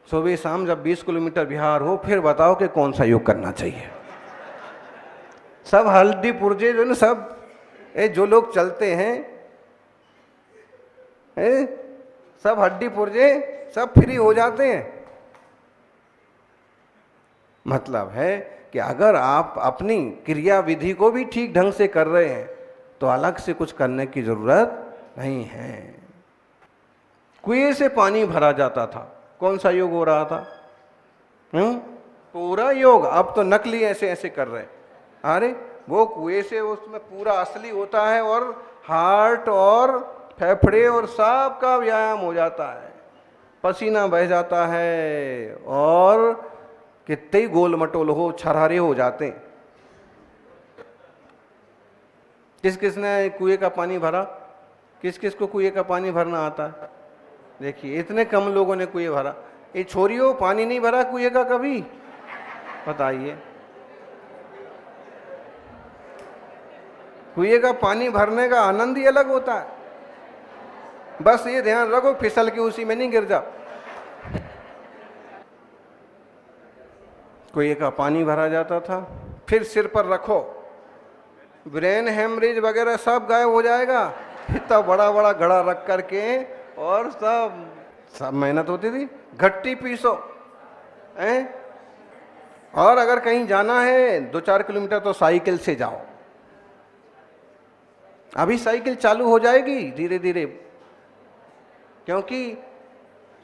सुबह शाम जब 20 किलोमीटर बिहार हो, फिर बताओ कि कौन सा योग करना चाहिए। सब हल्दी पुर्जे जो ना, सब जो लोग चलते हैं, सब हड्डी पुर्जे सब फ्री हो जाते हैं। मतलब है कि अगर आप अपनी क्रिया विधि को भी ठीक ढंग से कर रहे हैं तो अलग से कुछ करने की जरूरत नहीं है। कुएं से पानी भरा जाता था, कौन सा योग हो रहा था? पूरा योग। अब तो नकली ऐसे ऐसे कर रहे हैं। अरे वो कुएं से, उसमें पूरा असली होता है, और हार्ट और फेफड़े और सब का व्यायाम हो जाता है, पसीना बह जाता है, और कितने ही गोल मटोल हो, छरहरे हो जाते हैं। किस किसने कुएं का पानी भरा? किस किस को कुएं का पानी भरना आता है? देखिए इतने कम लोगों ने कुएं भरा। ये छोरियों, पानी नहीं भरा कुएं का कभी? बताइए। कुएं का पानी भरने का आनंद ही अलग होता है। बस ये ध्यान रखो फिसल के उसी में नहीं गिर जाओ। कुएं का पानी भरा जाता था, फिर सिर पर रखो, ब्रेन हेमरेज वगैरह सब गायब हो जाएगा। इतना बड़ा बड़ा घड़ा रख करके, और सब मेहनत होती थी। घट्टी पीसो, और अगर कहीं जाना है 2-4 किलोमीटर तो साइकिल से जाओ। अभी साइकिल चालू हो जाएगी धीरे धीरे, क्योंकि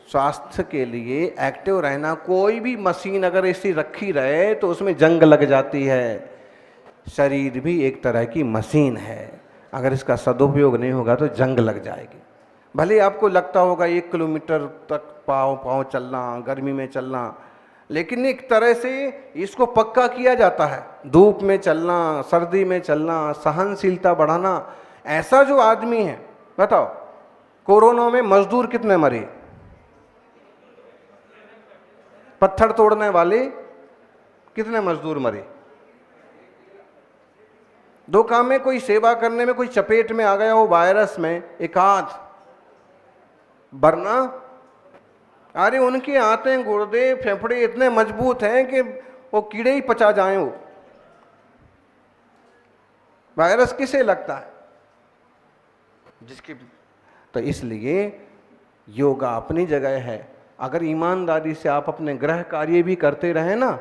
स्वास्थ्य के लिए एक्टिव रहना, कोई भी मशीन अगर ऐसी रखी रहे तो उसमें जंग लग जाती है। शरीर भी एक तरह की मशीन है, अगर इसका सदुपयोग नहीं होगा तो जंग लग जाएगी। भले आपको लगता होगा 1 किलोमीटर तक पाँव पाँव चलना, गर्मी में चलना, लेकिन एक तरह से इसको पक्का किया जाता है। धूप में चलना, सर्दी में चलना, सहनशीलता बढ़ाना। ऐसा जो आदमी है, बताओ कोरोना में मजदूर कितने मरे? पत्थर तोड़ने वाले कितने मजदूर मरे? 2 काम में, कोई सेवा करने में कोई चपेट में आ गया हो वायरस में, एक आध, वरना अरे उनके आंतें, गुर्दे, फेफड़े इतने मजबूत हैं कि वो कीड़े ही पचा जाएं। वो वायरस किसे लगता है? जिसकी। तो इसलिए योगा अपनी जगह है। अगर ईमानदारी से आप अपने गृह कार्य भी करते रहे ना,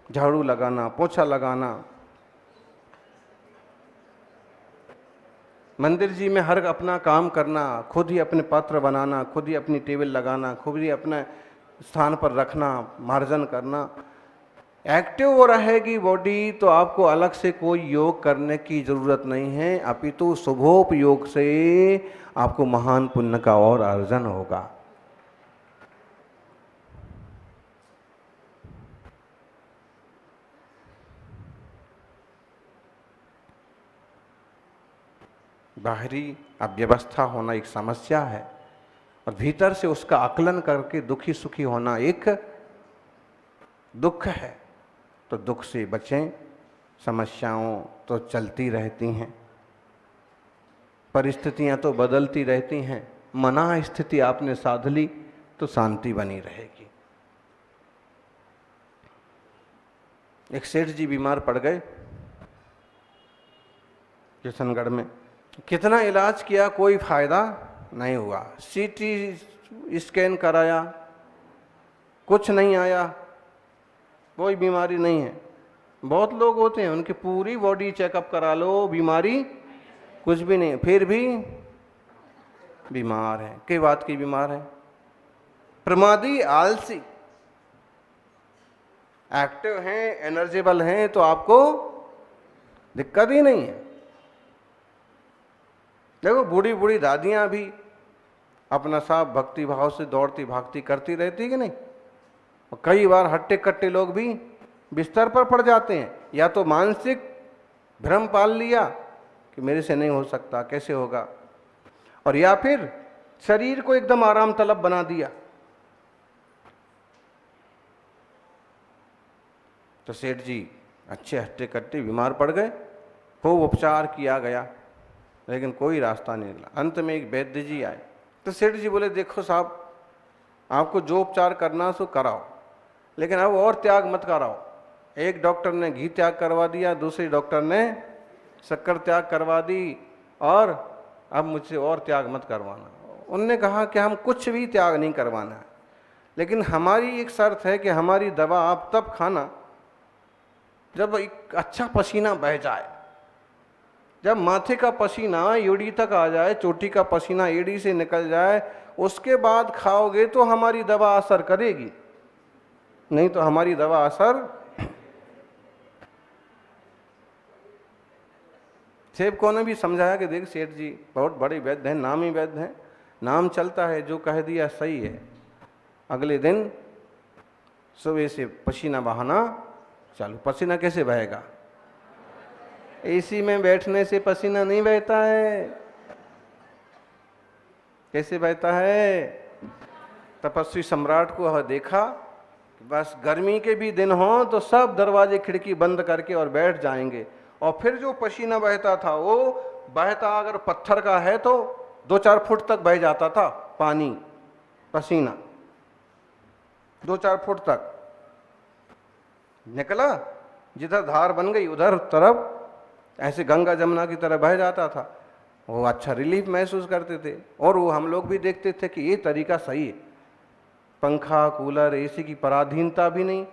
झाड़ू लगाना, पोछा लगाना, मंदिर जी में हर अपना काम करना, खुद ही अपने पात्र बनाना, खुद ही अपनी टेबल लगाना, खुद ही अपने स्थान पर रखना, मार्जन करना, एक्टिव वो रहेगी बॉडी, तो आपको अलग से कोई योग करने की जरूरत नहीं है। अपितु शुभोपयोग से आपको महान पुण्य का और अर्जन होगा। बाहरी अव्यवस्था होना एक समस्या है, और भीतर से उसका आकलन करके दुखी सुखी होना एक दुख है। तो दुख से बचें। समस्याओं तो चलती रहती हैं, परिस्थितियां तो बदलती रहती हैं। मना स्थिति आपने साध ली तो शांति बनी रहेगी। एक सेठ जी बीमार पड़ गए किशनगढ़ में। कितना इलाज किया, कोई फायदा नहीं हुआ। सीटी स्कैन कराया, कुछ नहीं आया, कोई बीमारी नहीं है। बहुत लोग होते हैं, उनकी पूरी बॉडी चेकअप करा लो, बीमारी कुछ भी नहीं, फिर भी बीमार है। किस बात की बीमार है? प्रमादी, आलसी। एक्टिव हैं, एनर्जेबल हैं तो आपको दिक्कत ही नहीं है। देखो बूढ़ी बूढ़ी दादियां भी अपना सब भक्ति भाव से दौड़ती भागती करती रहती कि नहीं। और कई बार हट्टे कट्टे लोग भी बिस्तर पर पड़ जाते हैं, या तो मानसिक भ्रम पाल लिया कि मेरे से नहीं हो सकता, कैसे होगा, और या फिर शरीर को एकदम आराम तलब बना दिया। तो सेठ जी अच्छे हट्टे कट्टे बीमार पड़ गए, खूब उपचार किया गया, लेकिन कोई रास्ता नहीं निकला। अंत में एक वैद्य जी आए। तो सेठ जी बोले, देखो साहब, आपको जो उपचार करना सो कराओ, लेकिन अब और त्याग मत कराओ। एक डॉक्टर ने घी त्याग करवा दिया, दूसरे डॉक्टर ने शक्कर त्याग करवा दी, और अब मुझसे और त्याग मत करवाना। उनने कहा कि हम कुछ भी त्याग नहीं करवाना है, लेकिन हमारी एक शर्त है कि हमारी दवा आप तब खाना जब एक अच्छा पसीना बह जाए, जब माथे का पसीना एड़ी तक आ जाए, चोटी का पसीना एड़ी से निकल जाए, उसके बाद खाओगे तो हमारी दवा असर करेगी, नहीं तो हमारी दवा असर। सेवकों ने भी समझाया कि देख सेठ जी बहुत बड़े वैद्य हैं, नामी वैद्य हैं, नाम चलता है, जो कह दिया सही है। अगले दिन सुबह से पसीना बहाना चालू। पसीना कैसे बहेगा? एसी में बैठने से पसीना नहीं बहता है। कैसे बहता है? तपस्वी सम्राट को देखा कि बस गर्मी के भी दिन हों तो सब दरवाजे खिड़की बंद करके और बैठ जाएंगे, और फिर जो पसीना बहता था वो बहता अगर पत्थर का है तो 2-4 फुट तक बह जाता था पानी, पसीना 2-4 फुट तक निकला, जिधर धार बन गई उधर तरफ ऐसे गंगा जमुना की तरह बह जाता था। वो अच्छा रिलीफ महसूस करते थे, और वो हम लोग भी देखते थे कि ये तरीका सही है। पंखा, कूलर, एसी की पराधीनता भी नहीं,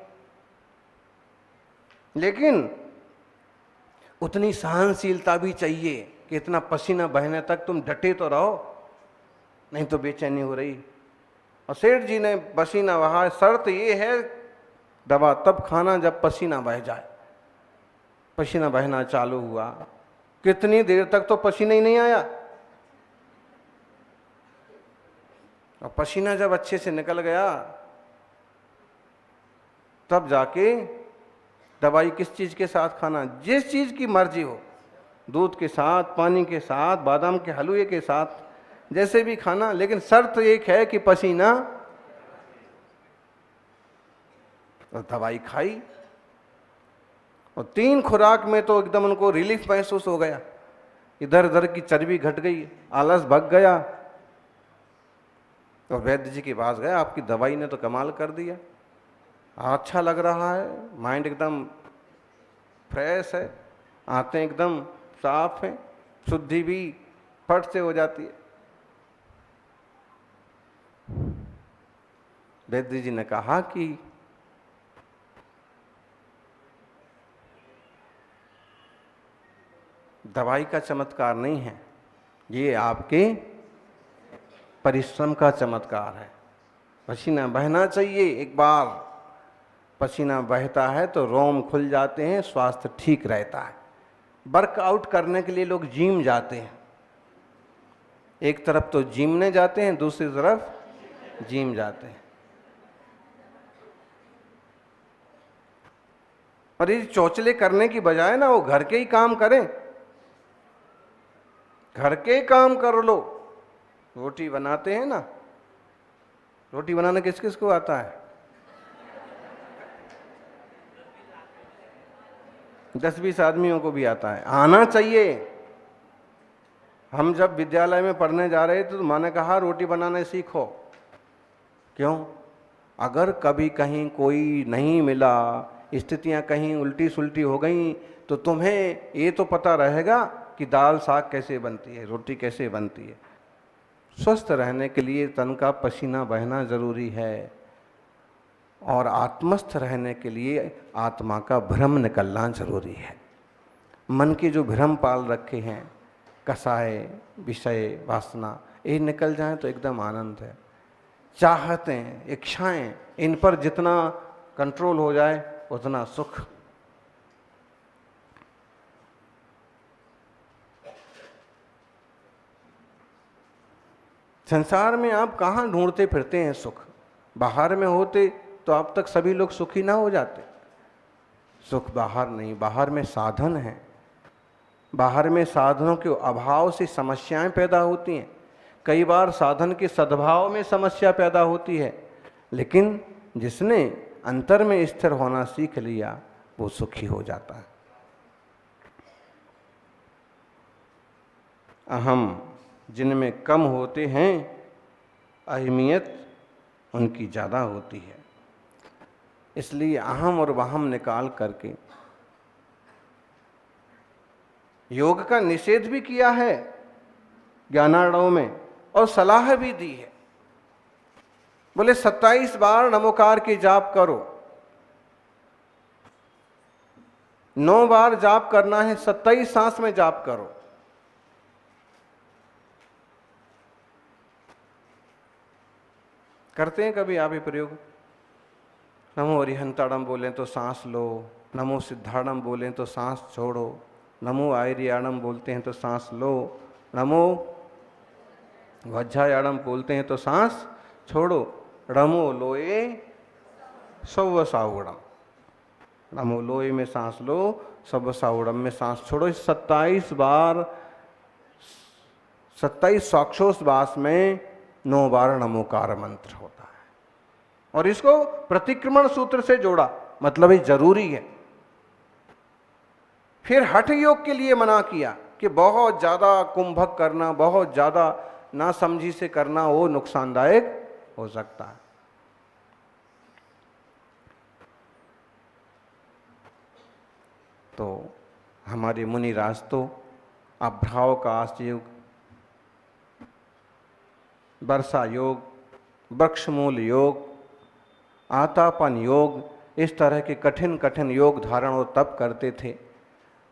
लेकिन उतनी सहनशीलता भी चाहिए कि इतना पसीना बहने तक तुम डटे तो रहो, नहीं तो बेचैनी हो रही। और सेठ जी ने पसीना बहा, शर्त ये है दवा तब खाना जब पसीना बह जाए। पसीना बहना चालू हुआ, कितनी देर तक तो पसीना ही नहीं आया, और पसीना जब अच्छे से निकल गया तब जाके दवाई किस चीज के साथ खाना, जिस चीज की मर्जी हो, दूध के साथ, पानी के साथ, बादाम के हलवे के साथ, जैसे भी खाना, लेकिन शर्त एक है कि पसीना। तो दवाई खाई और 3 खुराक में तो एकदम उनको रिलीफ महसूस हो गया, इधर उधर की चर्बी घट गई, आलस भग गया। तो वैद्य जी के पास गया, आपकी दवाई ने तो कमाल कर दिया, अच्छा लग रहा है, माइंड एकदम फ्रेश है, आंतें एकदम साफ हैं, शुद्धि भी फट से हो जाती है। वैद्य जी ने कहा कि दवाई का चमत्कार नहीं है, ये आपके परिश्रम का चमत्कार है। पसीना बहना चाहिए, एक बार पसीना बहता है तो रोम खुल जाते हैं, स्वास्थ्य ठीक रहता है। वर्कआउट करने के लिए लोग जिम जाते हैं, एक तरफ तो जिमने जाते हैं, दूसरी तरफ जिम जाते हैं। पर ये चौचले करने की बजाय ना वो घर के ही काम करें, घर के काम कर लो। रोटी बनाते हैं ना, रोटी बनाना किस किस को आता है? 10-20 आदमियों को भी आता है, आना चाहिए। हम जब विद्यालय में पढ़ने जा रहे थे तो माँ ने कहा रोटी बनाना सीखो। क्यों? अगर कभी कहीं कोई नहीं मिला, स्थितियां कहीं उल्टी सुल्टी हो गई, तो तुम्हें ये तो पता रहेगा कि दाल साग कैसे बनती है, रोटी कैसे बनती है। स्वस्थ रहने के लिए तन का पसीना बहना जरूरी है, और आत्मस्थ रहने के लिए आत्मा का भ्रम निकलना जरूरी है। मन के जो भ्रम पाल रखे हैं, कसाय, विषय, वासना, ये निकल जाएं तो एकदम आनंद है। चाहतें, इच्छाएं, इन पर जितना कंट्रोल हो जाए उतना सुख। संसार में आप कहाँ ढूंढते फिरते हैं सुख? बाहर में होते तो अब तक सभी लोग सुखी ना हो जाते। सुख बाहर नहीं, बाहर में साधन है। बाहर में साधनों के अभाव से समस्याएं पैदा होती हैं। कई बार साधन के सद्भाव में समस्या पैदा होती है, लेकिन जिसने अंतर में स्थिर होना सीख लिया वो सुखी हो जाता है। अहम जिनमें कम होते हैं, अहमियत उनकी ज़्यादा होती है। इसलिए अहम और वहम निकाल करके योग का निषेध भी किया है ज्ञानार्णव में और सलाह भी दी है। बोले 27 बार नमोकार की जाप करो, 9 बार जाप करना है, 27 सांस में जाप करो। करते हैं कभी आप ये प्रयोग? नमो अरिहंताड़म बोलें तो सांस लो, नमो सिद्धाड़म बोलें तो सांस छोड़ो, नमो आयरियाणम बोलते हैं तो सांस लो, नमो वज्जायाणम बोलते हैं तो सांस छोड़ो, रमो लोए सव्व साउड़म, नमो लोए में सांस लो, सव्व साउड़म में सांस छोड़ो। 27 बार, 27 श्वासोच्छ्वास में 9 बार नमोकार मंत्र होता है। और इसको प्रतिक्रमण सूत्र से जोड़ा, मतलब ये जरूरी है। फिर हठ योग के लिए मना किया कि बहुत ज्यादा कुंभक करना, बहुत ज्यादा नासमझी से करना, वो नुकसानदायक हो सकता है। तो हमारे मुनिराज तो अभ्रावकाश योग, वर्षा योग, वृक्षमूल योग, आतापन योग, इस तरह के कठिन कठिन योग धारण और तप करते थे।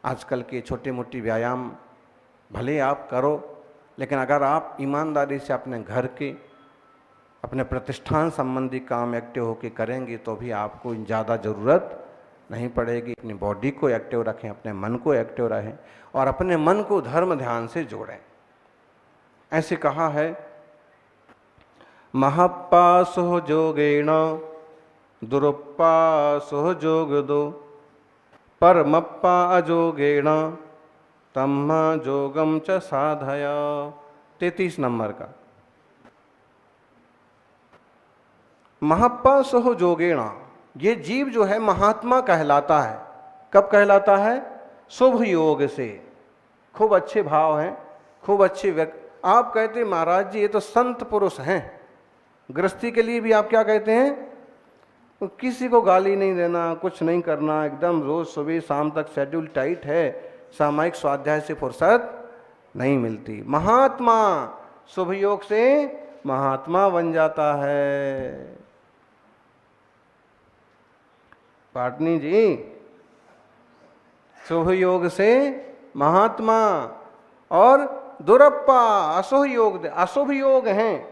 आजकल के छोटे मोटे व्यायाम भले आप करो, लेकिन अगर आप ईमानदारी से अपने घर के, अपने प्रतिष्ठान संबंधी काम एक्टिव होकर करेंगे तो भी आपको ज़्यादा ज़रूरत नहीं पड़ेगी। अपनी बॉडी को एक्टिव रखें, अपने मन को एक्टिव रहें और अपने मन को धर्म ध्यान से जोड़ें। ऐसे कहा है, महप्पासो जोगेण दुरुप्पासो जोगदो परमप्पा अजोगेण तम्मा जोगम च साधया। 33 नंबर का। महप्पा सहो जोगेण, ये जीव जो है महात्मा कहलाता है। कब कहलाता है? शुभ योग से। खूब अच्छे भाव हैं, खूब अच्छे व्यक्ति। आप कहते महाराज जी ये तो संत पुरुष हैं। गृहस्थी के लिए भी आप क्या कहते हैं? किसी को गाली नहीं देना, कुछ नहीं करना, एकदम रोज सुबह शाम तक शेड्यूल टाइट है, सामायिक स्वाध्याय से फुर्सत नहीं मिलती। महात्मा शुभ योग से महात्मा बन जाता है। पाटनी जी, शुभ योग से महात्मा और दुरप्पा अशुभ योग, अशुभ योग हैं,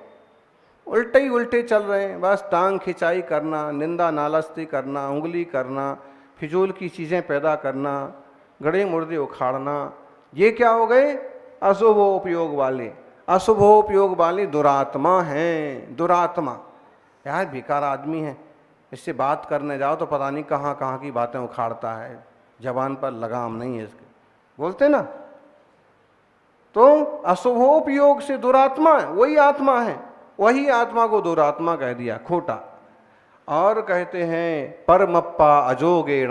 उल्टे ही उल्टे चल रहे हैं। बस टांग खिंचाई करना, निंदा नालस्ती करना, उंगली करना, फिजूल की चीज़ें पैदा करना, गड़े मुर्दे उखाड़ना, ये क्या हो गए? अशुभोपयोग वाले। अशुभोपयोग वाले दुरात्मा हैं। दुरात्मा यार बेकार आदमी है, इससे बात करने जाओ तो पता नहीं कहाँ कहाँ की बातें उखाड़ता है, जबान पर लगाम नहीं है इसके, बोलते ना। तो अशुभोपयोग से दुरात्मा है, वही आत्मा है, वही आत्मा को दुरात्मा कह दिया, खोटा। और कहते हैं परमप्पा अजोगेण,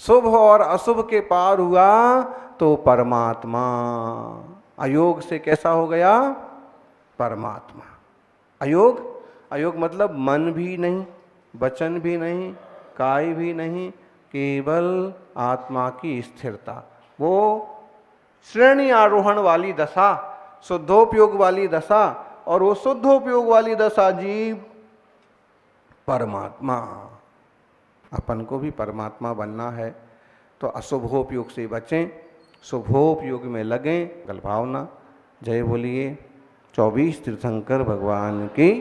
शुभ और अशुभ के पार हुआ तो परमात्मा। अयोग से कैसा हो गया? परमात्मा। अयोग, अयोग मतलब मन भी नहीं, वचन भी नहीं, काय भी नहीं, केवल आत्मा की स्थिरता। वो श्रेणी आरोहण वाली दशा, शुद्धोपयोग वाली दशा, और वो शुद्धोपयोग वाली दशा जीव परमात्मा। अपन को भी परमात्मा बनना है तो अशुभोपयोग से बचें, शुभोपयोग में लगें। कल भावना। जय बोलिए 24 तीर्थंकर भगवान की।